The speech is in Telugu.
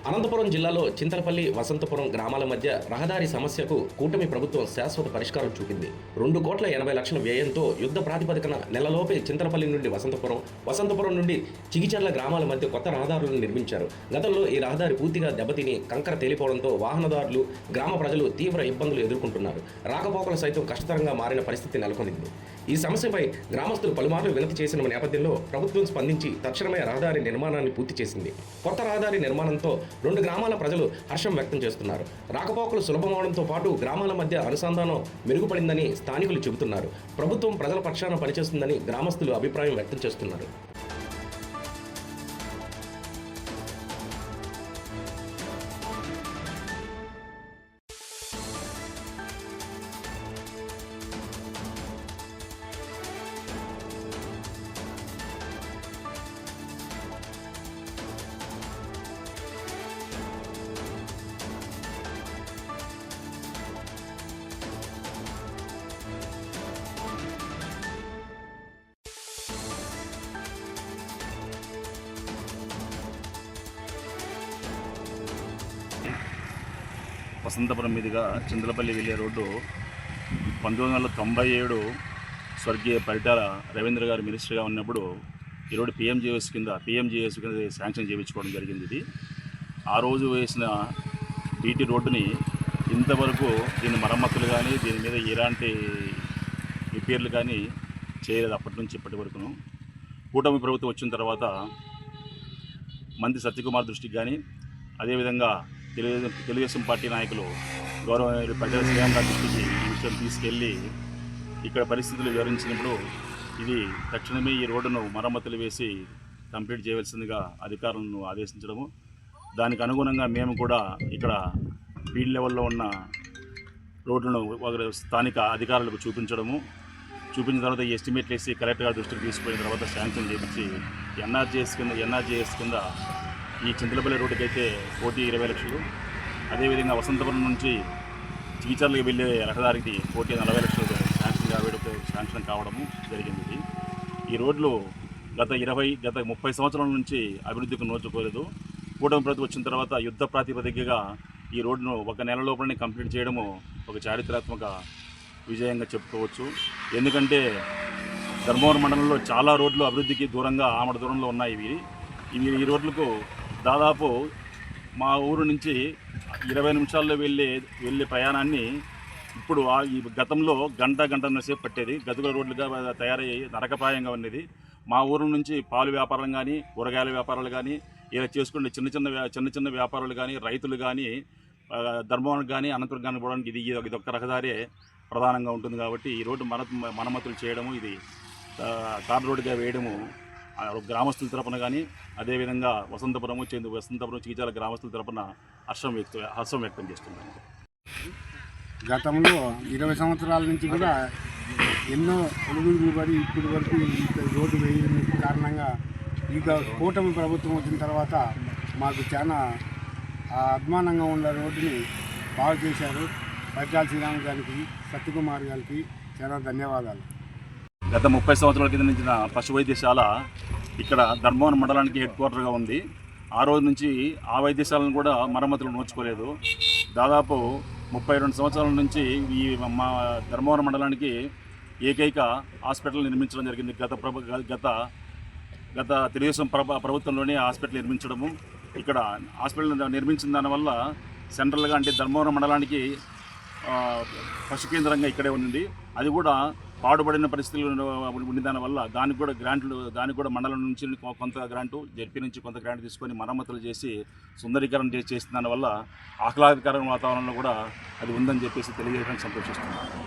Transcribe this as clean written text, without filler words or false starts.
అనంతపురం జిల్లాలో చింతలపల్లి, వసంతపురం గ్రామాల మధ్య రహదారి సమస్యకు కూటమి ప్రభుత్వం శాశ్వత పరిష్కారం చూపింది. 2,80,00,000 వ్యయంతో యుద్ధ ప్రాతిపదికన నెలలోపే చింతలపల్లి నుండి వసంతపురం నుండి చిగిచర్ల గ్రామాల మధ్య కొత్త రహదారులను నిర్మించారు. గతంలో ఈ రహదారి పూర్తిగా దెబ్బతిని కంకర తేలిపోవడంతో వాహనదారులు, గ్రామ ప్రజలు తీవ్ర ఇబ్బందులు ఎదుర్కొంటున్నారు. రాకపోకలు సైతం కష్టతరంగా మారిన పరిస్థితి నెలకొంది. ఈ సమస్యపై గ్రామస్తులు పలుమార్లు వినతి చేసిన నేపథ్యంలో ప్రభుత్వం స్పందించి తక్షణమే రహదారి నిర్మాణాన్ని పూర్తి చేసింది. కొత్త రహదారి నిర్మాణంతో 2 గ్రామాల ప్రజలు హర్షం వ్యక్తం చేస్తున్నారు. రాకపోకలు సులభమవడంతో పాటు గ్రామాల మధ్య అనుసంధానం మెరుగుపడిందని స్థానికులు చెబుతున్నారు. ప్రభుత్వం ప్రజల పక్షాన పనిచేస్తుందని గ్రామస్తులు అభిప్రాయం వ్యక్తం చేస్తున్నారు. వసంతపురం మీదుగా చింతలపల్లి వెళ్ళే రోడ్డు 1997 స్వర్గీయ పరిటాల రవీంద్ర గారు మినిస్టర్గా ఉన్నప్పుడు ఈ రోడ్డు పిఎంజిఎస్ కింద శాంక్షన్ చేయించుకోవడం జరిగింది. ఇది ఆ రోజు వేసిన బీటీ రోడ్డుని ఇంతవరకు దీని మరమ్మతులు కానీ దీని మీద ఎలాంటి రిపేర్లు కానీ చేయలేదు. అప్పటి నుంచి ఇప్పటి వరకును కూటమి ప్రభుత్వం వచ్చిన తర్వాత మంత్రి సత్యకుమార్ దృష్టికి కానీ, అదేవిధంగా తెలుగుదేశం పార్టీ నాయకులు గౌరవ పరిటాల శ్రీరామ్ గారి దృష్టికి ఈ విషయం తీసుకెళ్ళి ఇక్కడ పరిస్థితులు వివరించినప్పుడు ఇది తక్షణమే ఈ రోడ్డును మరమ్మతులు వేసి కంప్లీట్ చేయవలసిందిగా అధికారులను ఆదేశించడము, దానికి అనుగుణంగా మేము కూడా ఇక్కడ ఫీల్డ్ లెవెల్లో ఉన్న రోడ్లను స్థానిక అధికారులకు చూపించిన తర్వాత ఎస్టిమేట్లు వేసి కలెక్టర్ గారి దృష్టికి తీసుకుపోయిన తర్వాత శాంక్షన్ చేయించి ఎన్ఆర్జీఎస్ కింద ఈ చింతలపల్లి రోడ్డుకి అయితే 1,20,00,000, అదేవిధంగా వసంతపురం నుంచి చిగిచర్లకు వెళ్ళే రహదారికి 1,40,00,000 శాంక్షన్ కావడము జరిగింది. ఈ రోడ్లు గత 30 సంవత్సరాల నుంచి అభివృద్ధికి నోచుకోలేదు. కూటమి ప్రభుత్వం వచ్చిన తర్వాత యుద్ధ ప్రాతిపదికగా ఈ రోడ్డును 1 నెల లోపలనే కంప్లీట్ చేయడము ఒక చారిత్రాత్మక విజయంగా చెప్పుకోవచ్చు. ఎందుకంటే ధర్మవరం మండలంలో చాలా రోడ్లు అభివృద్ధికి దూరంగా ఆమడ దూరంలో ఉన్నాయి. ఈ రోడ్లకు దాదాపు మా ఊరు నుంచి 20 నిమిషాల్లో వెళ్ళే ప్రయాణాన్ని ఇప్పుడు ఈ గతంలో గంటన్నర సేపు పట్టేది. గతుల రోడ్లుగా తయారయ్యి నరకప్రాయంగా ఉన్నది. మా ఊరు నుంచి పాలు వ్యాపారం కానీ, కూరగాయల వ్యాపారాలు కానీ, ఇలా చేసుకునే చిన్న చిన్న వ్యాపారులు కానీ, రైతులు కానీ ధర్మవరం కానీ అనంతపురం కానీ పోవడానికి ఇది ఒక్క రహదారే ప్రధానంగా ఉంటుంది. కాబట్టి ఈ రోడ్డు మరమ్మతులు చేయడము, ఇది తార్ రోడ్డుగా వేయడము గ్రామస్తుల తరపున కానీ, అదేవిధంగా వసంతపురం చిగిచాల గ్రామస్తుల తరపున హర్షం వ్యక్తం చేస్తున్నాను. గతంలో 20 సంవత్సరాల నుంచి కూడా ఎన్నో ఒడుగులు పడి ఇప్పటి వరకు రోడ్డు వేయడం కారణంగా ఇక కూటమి ప్రభుత్వం వచ్చిన తర్వాత మాకు చాలా అభిమానంగా ఉన్న రోడ్డుని బాగు చేశారు. పరిటాల శ్రీరామ్ గారికి, సత్యకుమార్ గారికి చాలా ధన్యవాదాలు. గత 30 సంవత్సరాల కింద నుంచి పశు వైద్యశాల ఇక్కడ ధర్మవరం మండలానికి హెడ్ క్వార్టర్గా ఉంది. ఆ రోజు నుంచి ఆ వైద్యశాలను కూడా మరమ్మతులు నోచుకోలేదు. దాదాపు 32 సంవత్సరాల నుంచి ఈ మా ధర్మవరం మండలానికి ఏకైక హాస్పిటల్ నిర్మించడం జరిగింది. గత తెలుగుదేశం ప్రభుత్వంలోనే హాస్పిటల్ నిర్మించడము, ఇక్కడ హాస్పిటల్ నిర్మించిన దానివల్ల సెంట్రల్గా అంటే ధర్మవరం మండలానికి పశు కేంద్రంగా ఇక్కడే ఉంది. అది కూడా పాడుపడిన పరిస్థితులు ఉండి దానివల్ల దానికి కూడా మండలం నుంచి కొంత గ్రాంటు, జెడ్పీ నుంచి కొంత గ్రాంట్ తీసుకొని మరమ్మతులు చేసి సుందరీకరణ చేసిన దానివల్ల ఆహ్లాదకరమైన వాతావరణంలో కూడా అది ఉందని చెప్పేసి తెలియజేయడానికి సంతోషిస్తున్నాను.